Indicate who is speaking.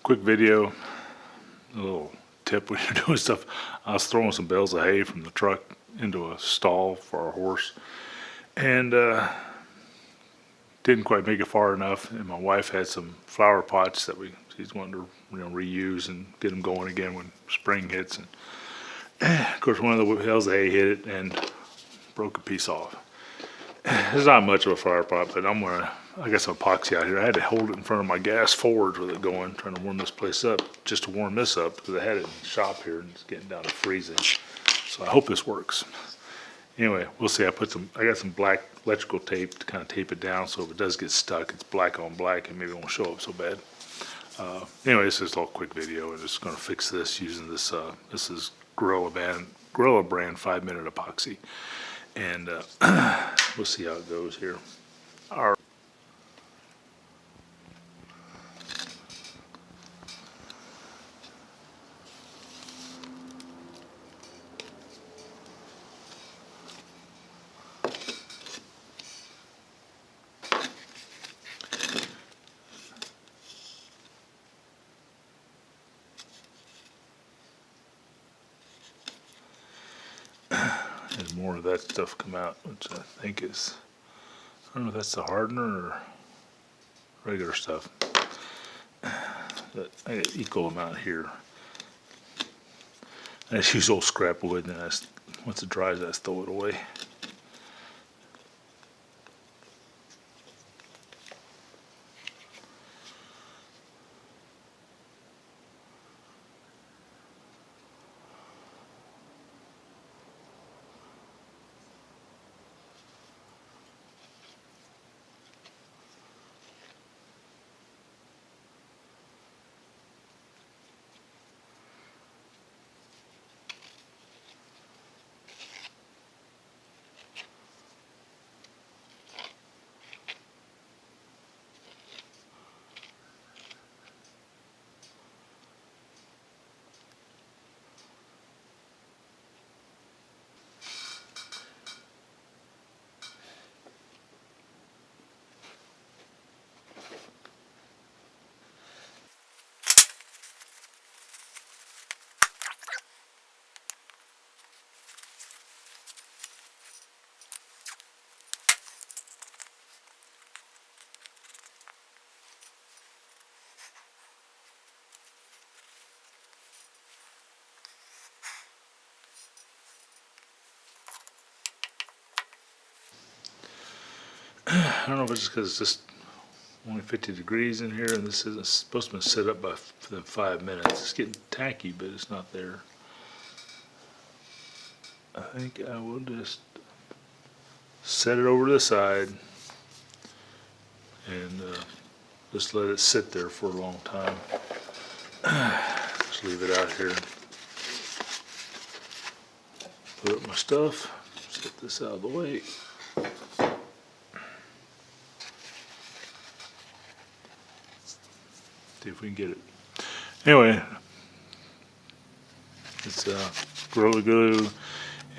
Speaker 1: Quick video, a little tip when you're doing stuff. I was throwing some bales of hay from the truck into a stall for our horse, and didn't quite make it far enough. And my wife had some flower pots that she's wanting to reuse and get them going again when spring hits. And of course, one of the bales of hay hit it and broke a piece off. It's not much of a flower pot, but I got some epoxy out here. I had to hold it in front of my gas forge with it going, trying to warm this place up, just to warm this up, because I had it in the shop here and it's getting down to freezing. So I hope this works. Anyway, we'll see. I got some black electrical tape to kind of tape it down, so if it does get stuck, it's black on black and maybe it won't show up so bad. Anyway, this is a little quick video. I'm just going to fix this using this. This is Gorilla brand 5-minute epoxy, and we'll see how it goes here. There's more of that stuff come out, which I think is, I don't know if that's the hardener or regular stuff. But I got equal amount here. I just use old scrap wood, and then once it dries, I just throw it away. I don't know if it's just because it's just only 50 degrees in here, and this isn't supposed to be set up within 5 minutes. It's getting tacky, but it's not there. I think I will just set it over to the side and just let it sit there for a long time. Just leave it out here. Put up my stuff, set this out of the way. See if we can get it. Anyway, it's Gorilla Glue